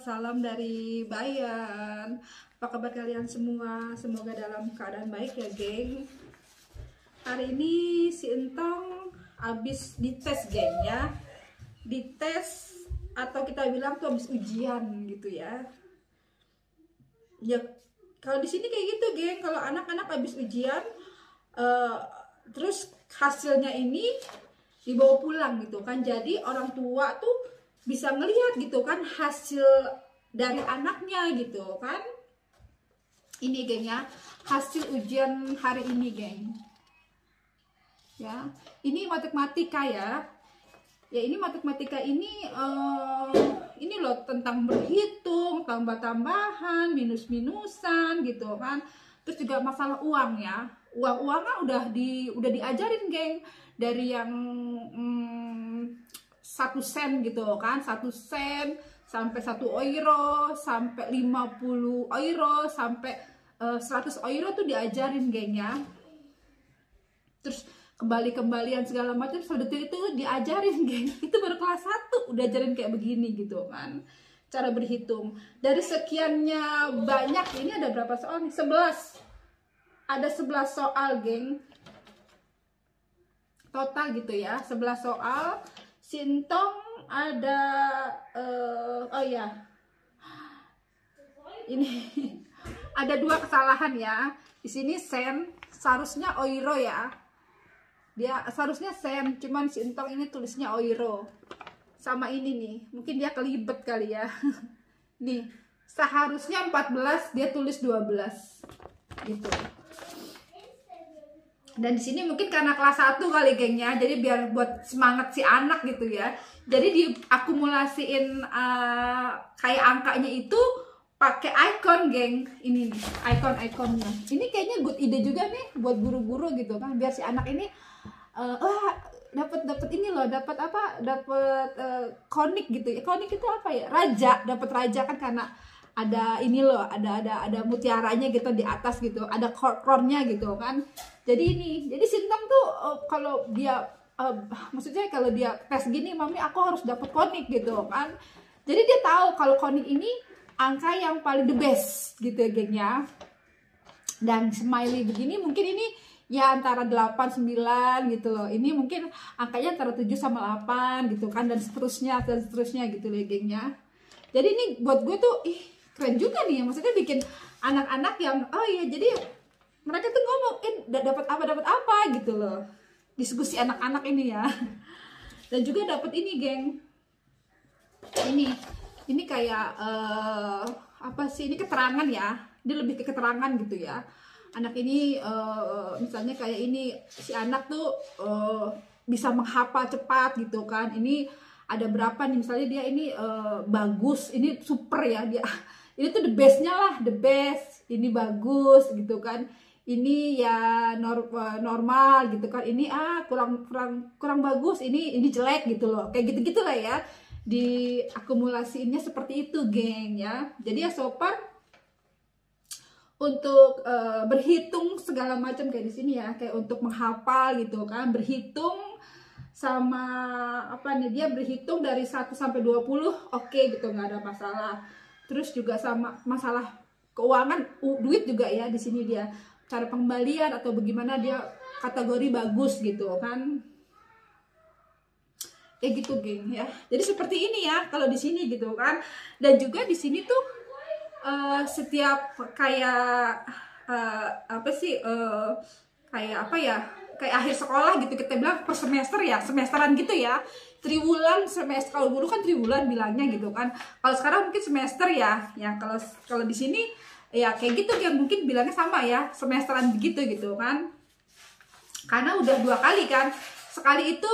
salam dari Bayan. Apa kabar kalian semua? Semoga dalam keadaan baik ya, geng. Hari ini si Entong habis dites, geng ya. Dites atau kita bilang tuh habis ujian gitu ya. Ya kalau di sini kayak gitu, geng. Kalau anak-anak habis ujian, terus hasilnya ini dibawa pulang gitu kan. Jadi orang tua tuh bisa ngelihat gitu kan hasil dari anaknya gitu kan. Ini geng ya, hasil ujian hari ini, geng. Ya, ini matematika ya. Ya ini matematika ini loh tentang berhitung, tambah-tambahan, minus-minusan gitu kan. Terus juga masalah uang ya. Uang-uangnya udah diajarin, geng. Dari yang 1 sen gitu kan, 1 sen sampai 1 euro, sampai 50 euro, sampai 100 euro tuh diajarin, geng ya. Terus kembalian segala macam sedetil itu diajarin, geng. Itu baru kelas 1 udah ajarin kayak begini gitu kan, cara berhitung. Dari sekiannya banyak, ini ada berapa soal nih? 11. Ada 11 soal, geng. Total gitu ya, 11 soal. Sintong ada oh ya, ini ada 2 kesalahan ya. Di sini sen, seharusnya euro ya. Dia seharusnya sen, cuman Sintong ini tulisnya euro. Sama ini nih, mungkin dia kelibet kali ya. Nih, seharusnya 14, dia tulis 12. Gitu. Dan di sini mungkin karena kelas 1 kali, gengnya, jadi biar buat semangat si anak gitu ya. Jadi diakumulasiin kayak angkanya itu pakai icon, geng. Ini nih, icon-iconnya. Ini kayaknya good ide juga nih buat guru-guru gitu kan, biar si anak ini dapat ini loh, dapat apa? Dapat konik gitu ya. Konik itu apa ya? Raja, dapat raja kan karena ada ini loh, ada mutiaranya gitu di atas gitu, ada crownnya gitu kan. Jadi Sintong tuh kalau dia maksudnya kalau dia tes gini, mami aku harus dapat konik gitu kan. Jadi dia tahu kalau konik ini angka yang paling the best gitu ya, geng ya. Dan smiley begini mungkin ini ya antara 8, 9 gitu loh. Ini mungkin angkanya antara 7 sama 8 gitu kan, dan seterusnya gitu loh, gengnya. Jadi ini buat gue tuh keren juga nih, maksudnya bikin anak-anak yang oh iya, jadi mereka tuh ngomong dapat apa gitu loh. Diskusi anak-anak ini ya. Dan juga dapat ini, geng. Ini kayak apa sih? Ini keterangan ya. Dia lebih ke keterangan gitu ya. Anak ini misalnya kayak ini, si anak tuh bisa menghafal cepat gitu kan. Ini ada berapa nih, misalnya dia ini bagus, ini super ya dia. Ini tuh the bestnya lah, the best. Ini bagus gitu kan. Ini ya normal gitu kan. Ini kurang bagus. Ini jelek gitu loh. Kayak gitu-gitu lah ya. Diakumulasiinnya seperti itu, geng ya. Jadi ya sopan untuk berhitung segala macam kayak di sini ya, kayak untuk menghafal gitu kan, berhitung sama apa nih, dia berhitung dari 1 sampai 20 oke gitu, nggak ada masalah. Terus juga sama masalah keuangan, duit juga ya, di sini dia cara pengembalian atau bagaimana dia kategori bagus gitu kan. Kayak gitu, geng ya. Jadi seperti ini ya kalau di sini gitu kan. Dan juga di sini tuh setiap kayak apa sih, kayak apa ya, kayak akhir sekolah gitu, kita bilang per semester ya, semesteran gitu ya, triwulan semester. Kalau dulu kan triwulan bilangnya gitu kan, kalau sekarang mungkin semester ya. Ya kalau di sini ya kayak gitu, yang mungkin bilangnya sama ya, semesteran begitu gitu kan, karena udah 2 kali kan. Sekali itu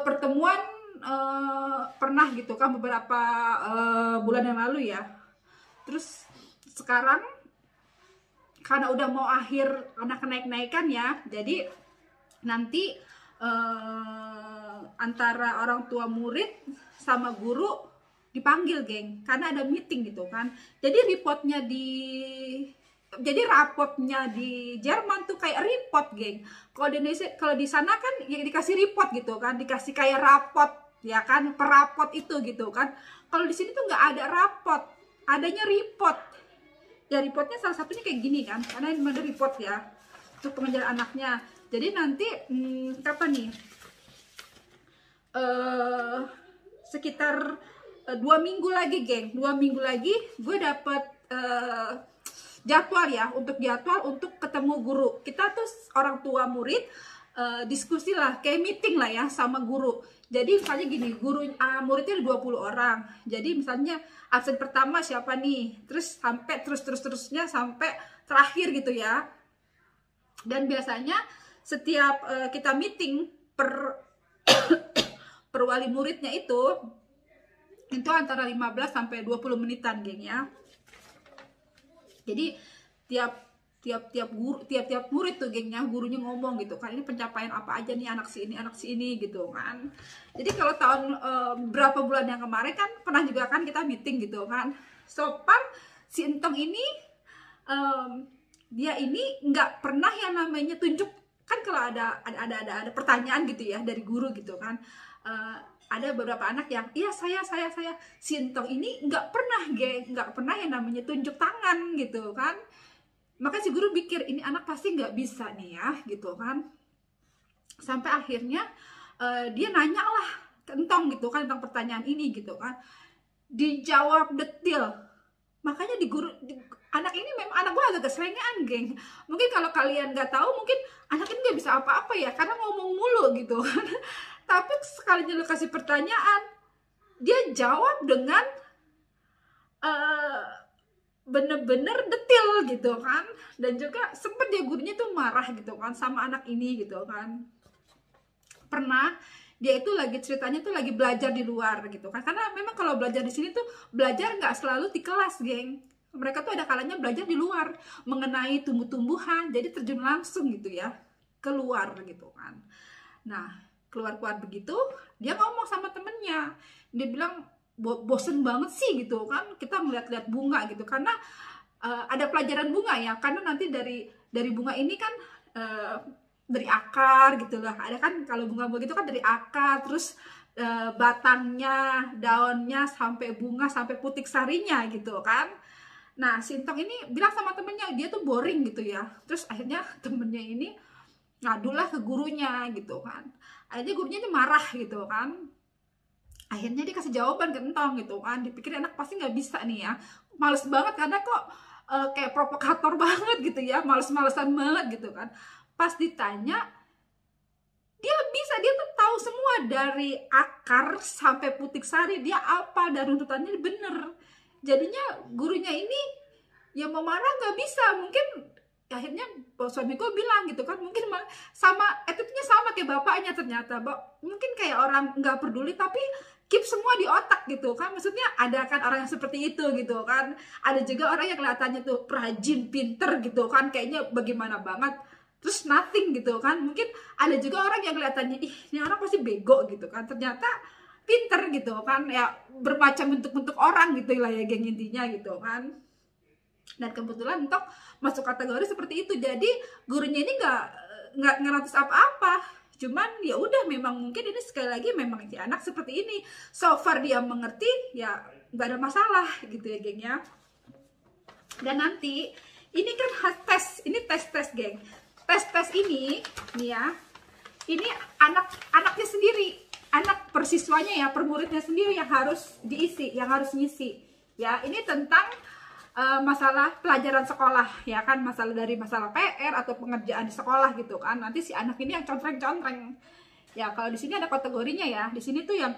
pertemuan pernah gitu kan beberapa bulan yang lalu ya. Terus sekarang karena udah mau akhir, anak naik-naikan ya, jadi nanti antara orang tua murid sama guru dipanggil, geng, karena ada meeting gitu kan. Jadi rapotnya di Jerman tuh kayak report, geng. Kalau di Indonesia, kalau di sana kan ya dikasih report gitu kan, dikasih kayak rapot ya kan, per rapot itu gitu kan. Kalau di sini tuh nggak ada rapot, adanya report. Ya reportnya salah satunya kayak gini kan, karena ini ada report ya untuk pengejaran anaknya. Jadi nanti kapan nih, sekitar 2 minggu lagi geng, 2 minggu lagi gue dapet jadwal ya, untuk jadwal untuk ketemu guru. Kita tuh orang tua murid diskusi lah, kayak meeting lah ya sama guru. Jadi misalnya gini, muridnya ada 20 orang. Jadi misalnya absen pertama siapa nih, terus sampai terusnya sampai terakhir gitu ya. Dan biasanya setiap kita meeting per per wali muridnya itu antara 15 sampai 20 menitan geng ya. Jadi tiap murid tuh gengnya, gurunya ngomong gitu kan, ini pencapaian apa aja nih anak si ini gitu kan. Jadi kalau tahun berapa bulan yang kemarin kan pernah juga kan kita meeting gitu kan. So far si Entong ini dia ini nggak pernah yang namanya tunjuk kan. Kalau ada pertanyaan gitu ya dari guru gitu kan, ada beberapa anak yang iya saya si Entong ini nggak pernah yang namanya tunjuk tangan gitu kan. Maka si guru pikir ini anak pasti nggak bisa nih ya gitu kan. Sampai akhirnya dia nanya lah ke Entong gitu kan tentang pertanyaan ini gitu kan, dijawab detil. Makanya anak ini memang anak gue agak keserengan geng. Mungkin kalau kalian nggak tahu, mungkin anak ini nggak bisa apa-apa ya karena ngomong mulu gitu kan. Tapi sekalinya lo kasih pertanyaan, dia jawab dengan bener-bener detil gitu kan. Dan juga sempet dia gurunya tuh marah gitu kan sama anak ini gitu kan. Pernah dia itu lagi ceritanya tuh lagi belajar di luar gitu kan, karena memang kalau belajar di sini tuh belajar nggak selalu di kelas geng. Mereka tuh ada kalanya belajar di luar mengenai tumbuh-tumbuhan, jadi terjun langsung gitu ya keluar gitu kan. Nah keluar begitu dia ngomong sama temennya, dia bilang bosen banget sih gitu kan kita ngeliat-liat bunga gitu, karena ada pelajaran bunga ya, karena nanti dari bunga ini kan dari akar gitu lah, ada kan kalau bunga begitu kan dari akar, terus batangnya, daunnya, sampai bunga, sampai putik sarinya gitu kan. Nah si Entong ini bilang sama temennya dia tuh boring gitu ya, terus akhirnya temennya ini ngadulah ke gurunya gitu kan. Akhirnya gurunya itu marah gitu kan. Akhirnya dia kasih jawaban ke Entong gitu kan, dipikir anak pasti nggak bisa nih ya, males banget karena kok kayak provokator banget gitu ya, males-malesan banget gitu kan. Pas ditanya dia bisa, dia tuh tahu semua dari akar sampai putik sari, dia apa dan runtutannya bener. Jadinya gurunya ini yang mau marah nggak bisa. Mungkin akhirnya suami gue bilang gitu kan, mungkin sama attitude-nya sama kayak bapaknya ternyata, mungkin kayak orang nggak peduli tapi keep semua di otak gitu kan. Maksudnya ada kan orang yang seperti itu gitu kan, ada juga orang yang kelihatannya tuh rajin, pinter gitu kan, kayaknya bagaimana banget, terus nothing gitu kan. Mungkin ada juga orang yang kelihatannya ih ini orang pasti bego gitu kan, ternyata pinter gitu kan ya, bermacam bentuk-bentuk orang gitu lah ya geng intinya gitu kan. Dan kebetulan untuk masuk kategori seperti itu, jadi gurunya ini nggak ngeratus apa-apa, cuman ya udah memang mungkin ini sekali lagi memang si anak seperti ini, so far dia mengerti ya nggak ada masalah gitu ya geng ya. Dan nanti ini kan ini tes geng, tes ini nih ya, ini anaknya sendiri, anak persiswanya ya, per muridnya sendiri yang harus diisi, yang harus ngisi ya. Ini tentang masalah pelajaran sekolah ya kan, masalah PR atau pengerjaan di sekolah gitu kan. Nanti si anak ini yang contreng ya. Kalau di sini ada kategorinya ya, di sini tuh yang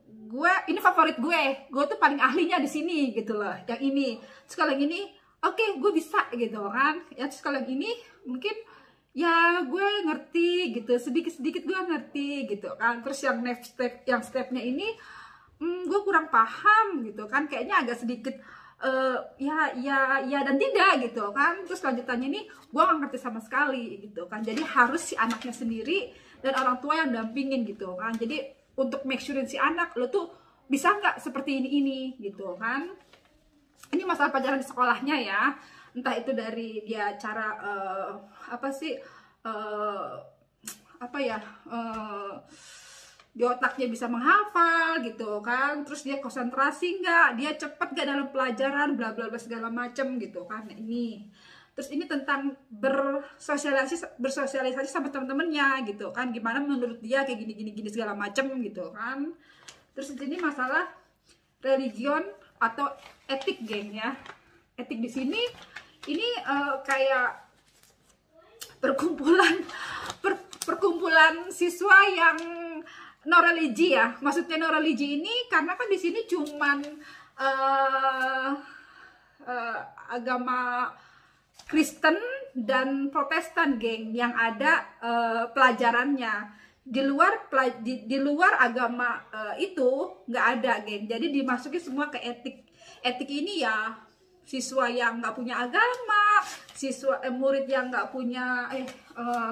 gue ini favorit gue tuh paling ahlinya di sini gitu loh, yang ini. Terus kalau yang ini oke, gue bisa gitu kan ya. Terus kalau yang ini mungkin ya gue ngerti gitu, sedikit gue ngerti gitu kan. Terus yang stepnya ini gue kurang paham gitu kan, kayaknya agak sedikit ya dan tidak gitu kan. Terus lanjutannya ini gue gak ngerti sama sekali gitu kan. Jadi harus si anaknya sendiri dan orang tua yang dampingin gitu kan. Jadi untuk make surein si anak, lo tuh bisa nggak seperti ini gitu kan. Ini masalah pelajaran di sekolahnya ya, entah itu dari dia cara di otaknya bisa menghafal gitu kan, terus dia konsentrasi nggak, dia cepet nggak dalam pelajaran, bla bla bla segala macem gitu kan. Nah, ini terus ini tentang bersosialisasi sama temen-temennya gitu kan, gimana menurut dia kayak gini segala macem gitu kan. Terus ini masalah religion atau etik, geng ya. Etik di sini ini kayak perkumpulan siswa yang no religi ya. Maksudnya no religi ini karena kan di sini cuman agama Kristen dan Protestan, geng, yang ada pelajarannya. Di luar agama itu nggak ada, geng. Jadi dimasuki semua ke etik. Etik ini ya siswa yang nggak punya agama, murid yang nggak punya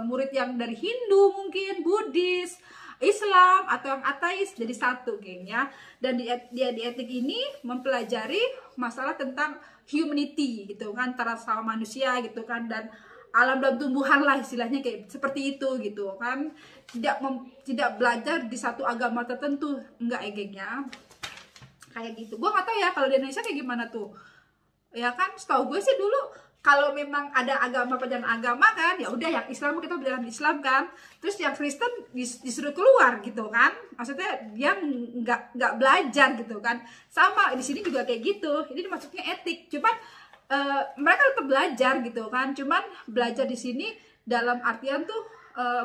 murid yang dari Hindu mungkin, Buddhis, Islam atau yang ateis jadi satu, geng ya. Dan di etik ini mempelajari masalah tentang humanity gitu kan, antara sama manusia gitu kan, dan alam dan tumbuhan lah istilahnya kayak seperti itu gitu kan. Tidak belajar di satu agama tertentu, enggak ya, geng ya. Kayak gitu. Gue nggak tahu ya kalau di Indonesia kayak gimana tuh. Ya kan, setahu gue sih dulu kalau memang ada pelajaran agama kan, ya udah yang Islam kita belajar Islam kan, terus yang Kristen disuruh keluar gitu kan, maksudnya dia nggak belajar gitu kan. Sama di sini juga kayak gitu, ini maksudnya etik, cuman mereka tetap belajar gitu kan, cuman belajar di sini dalam artian tuh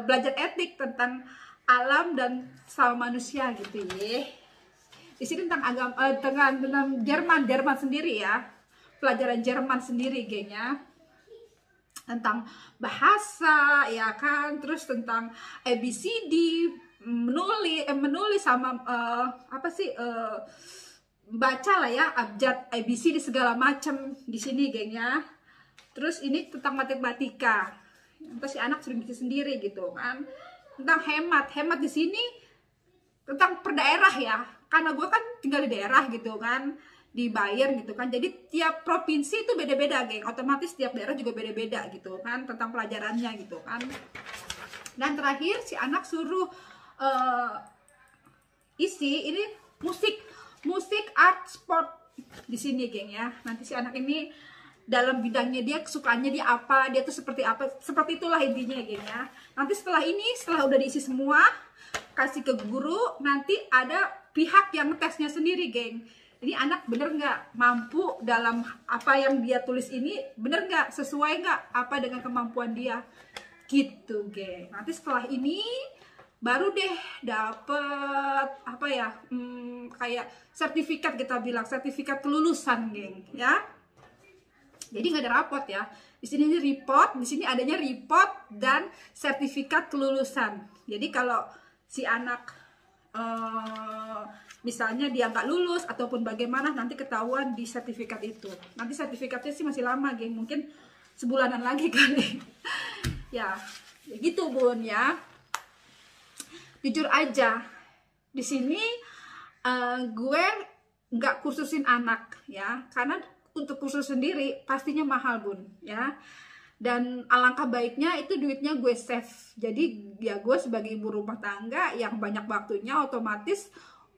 belajar etik tentang alam dan sama manusia gitu ya. Di sini tentang agama, tentang Jerman sendiri ya, pelajaran Jerman sendiri, geng ya, tentang bahasa ya kan, terus tentang ABCD, menulis sama baca lah ya, abjad ABCD segala macam di sini, geng ya. Terus ini tentang matematika, terus si anak sering bikin sendiri gitu kan. Tentang hemat di sini tentang per daerah ya, karena gue kan tinggal di daerah gitu kan, di Bayern gitu kan, jadi tiap provinsi itu beda-beda, geng, otomatis tiap daerah juga beda-beda gitu kan tentang pelajarannya gitu kan. Dan terakhir si anak suruh isi ini musik, art, sport di sini, geng ya. Nanti si anak ini dalam bidangnya dia, kesukaannya dia apa, dia tuh seperti apa, seperti itulah intinya, geng ya. Nanti setelah udah diisi semua, kasih ke guru, nanti ada pihak yang tesnya sendiri, geng. Ini anak bener nggak mampu dalam apa yang dia tulis ini, bener nggak, sesuai nggak apa dengan kemampuan dia gitu, geng. Nanti setelah ini baru deh dapet apa ya, kayak sertifikat, kita bilang sertifikat kelulusan, geng ya. Jadi nggak ada rapot ya, di sini report, di sini adanya report dan sertifikat kelulusan. Jadi kalau si anak misalnya dia nggak lulus ataupun bagaimana, nanti ketahuan di sertifikat itu. Nanti sertifikatnya sih masih lama, geng, mungkin sebulanan lagi kali. ya gitu, bun ya. Jujur aja, di sini gue nggak kursusin anak ya, karena untuk kursus sendiri pastinya mahal, bun ya. Dan alangkah baiknya itu duitnya gue save. Jadi ya gue sebagai ibu rumah tangga yang banyak waktunya, otomatis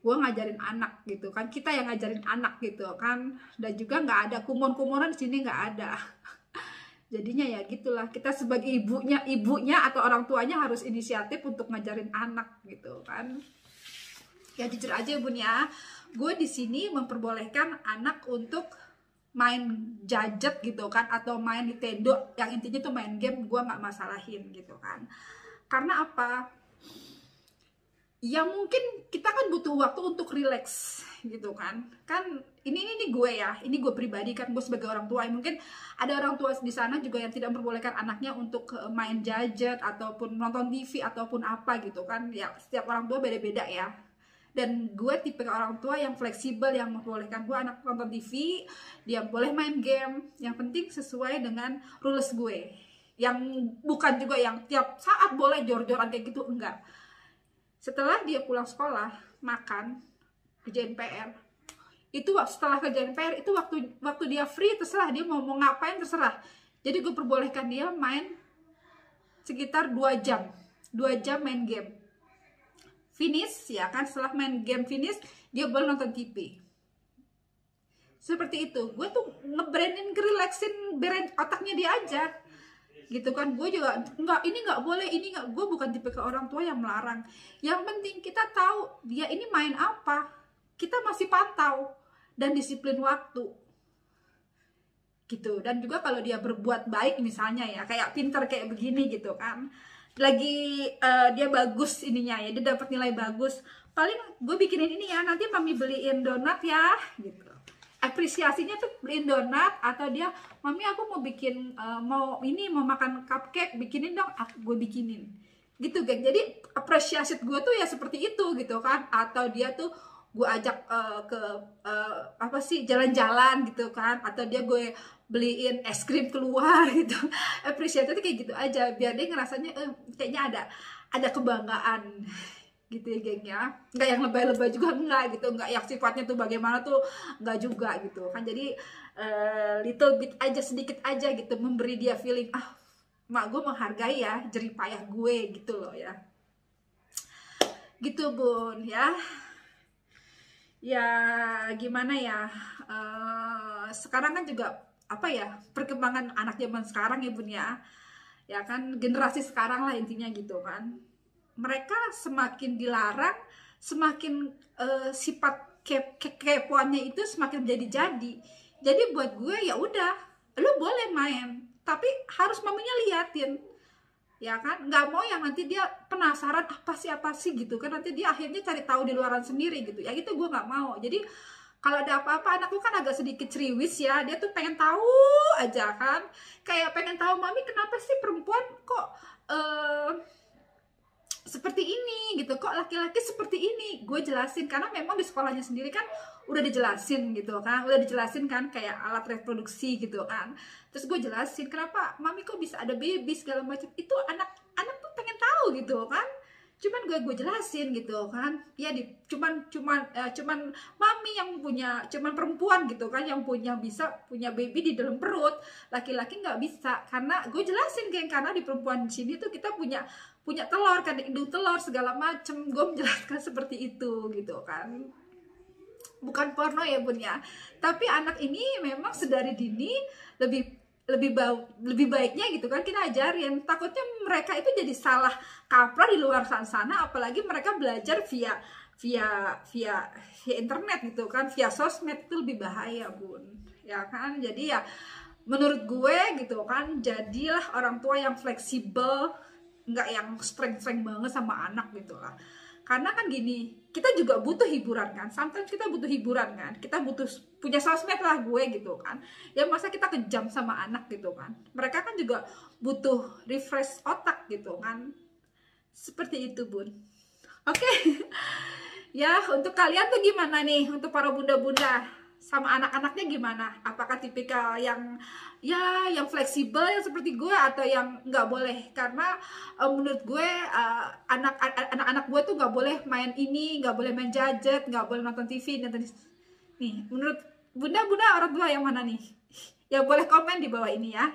gue ngajarin anak gitu kan, kita yang ngajarin anak gitu kan. Dan juga nggak ada kumon-kumonan di sini, nggak ada. Jadinya ya gitulah, kita sebagai ibunya atau orang tuanya harus inisiatif untuk ngajarin anak gitu kan. Ya jujur aja, bun ya, gue di sini memperbolehkan anak untuk main gadget gitu kan, atau main Nintendo, yang intinya tuh main game, gue nggak masalahin gitu kan. Karena apa ya, mungkin kita kan butuh waktu untuk relax gitu kan. Ini gue ya, ini gue pribadi kan, gue sebagai orang tua. Mungkin ada orang tua di sana juga yang tidak memperbolehkan anaknya untuk main gadget ataupun nonton TV ataupun apa gitu kan. Ya setiap orang tua beda-beda ya. Dan gue tipe orang tua yang fleksibel, yang membolehkan gue anak nonton TV, dia boleh main game, yang penting sesuai dengan rules gue. Yang bukan juga yang tiap saat boleh jor-joran kayak gitu, enggak. Setelah dia pulang sekolah, makan, kerjain PR, itu setelah kerjain PR itu waktu dia free, terserah dia mau ngapain, terserah. Jadi gue perbolehkan dia main sekitar 2 jam main game finish ya kan, setelah main game finish dia boleh nonton TV. Seperti itu. Gue tuh ngebrandin, ngerelaksin brand otaknya dia aja gitu kan. Gue juga nggak, ini nggak boleh, ini nggak. Gue bukan tipe ke orang tua yang melarang. Yang penting kita tahu dia ini main apa, kita masih pantau dan disiplin waktu gitu. Dan juga kalau dia berbuat baik misalnya ya, kayak pinter kayak begini gitu kan, lagi dia bagus ininya ya, dia dapat nilai bagus, paling gue bikinin ini ya, nanti mami beliin donat ya gitu. Apresiasinya tuh beliin donat, atau dia, mami aku mau bikin mau makan cupcake, bikinin dong, gue bikinin gitu geng. Jadi apresiasi gue tuh ya seperti itu gitu kan. Atau dia tuh gue ajak ke apa sih, jalan-jalan gitu kan, atau dia gue beliin es krim keluar gitu. Apresiasi tuh kayak gitu aja, biar dia ngerasanya kayaknya ada kebanggaan gitu ya geng ya. Nggak yang lebay-lebay juga, enggak gitu, nggak yang sifatnya tuh bagaimana tuh, nggak juga gitu kan. Jadi little bit aja, sedikit aja gitu, memberi dia feeling, mak gue menghargai ya jerih payah gue gitu loh ya, gitu bun ya. Ya gimana ya, sekarang kan juga apa ya, perkembangan anak zaman sekarang ya bun ya, ya kan, generasi sekarang lah intinya gitu kan. Mereka semakin dilarang, semakin sifat kepoannya itu semakin jadi-jadi. Jadi buat gue ya udah, lu boleh main, tapi harus maminya liatin, ya kan. Nggak mau yang nanti dia penasaran apa sih gitu kan, nanti dia akhirnya cari tahu di luaran sendiri gitu ya, gitu gue nggak mau. Jadi kalau ada apa-apa, anak lu kan agak sedikit ceriwis ya, dia tuh pengen tahu aja kan, kayak pengen tahu, mami kenapa sih perempuan kok seperti ini gitu, kok laki-laki seperti ini. Gue jelasin, karena memang di sekolahnya sendiri kan udah dijelasin gitu kan, kayak alat reproduksi gitu kan. Terus gue jelasin kenapa mami kok bisa ada baby segala macam, itu anak tuh pengen tahu gitu kan. Cuman gue jelasin gitu kan ya, cuman mami yang punya, cuman perempuan gitu kan yang bisa punya baby di dalam perut, laki-laki nggak bisa. Karena gue jelasin geng, karena di perempuan di sini tuh kita punya telur kan, indung telur segala macem. Gue menjelaskan seperti itu gitu kan, bukan porno ya bun ya, tapi anak ini memang sedari dini lebih baiknya gitu kan kita ajarin. Takutnya mereka itu jadi salah kaprah di luar sana, apalagi mereka belajar via internet gitu kan, via sosmed, itu lebih bahaya bun ya kan. Jadi ya menurut gue gitu kan, jadilah orang tua yang fleksibel, nggak yang streng-streng banget sama anak gitu lah. Karena kan gini, kita juga butuh hiburan kan, sometimes kita butuh hiburan kan, kita butuh punya sosmed lah gue gitu kan. Ya masa kita kejam sama anak gitu kan, mereka kan juga butuh refresh otak gitu kan. Seperti itu bun. Oke. Ya untuk kalian tuh gimana nih, untuk para bunda-bunda sama anak-anaknya gimana? Apakah tipikal yang fleksibel yang seperti gue, atau yang nggak boleh? Karena menurut gue anak-anak gue tuh nggak boleh main ini, nggak boleh main gadget, nggak boleh nonton TV, nih menurut bunda-bunda orang tua yang mana nih? Ya boleh komen di bawah ini ya.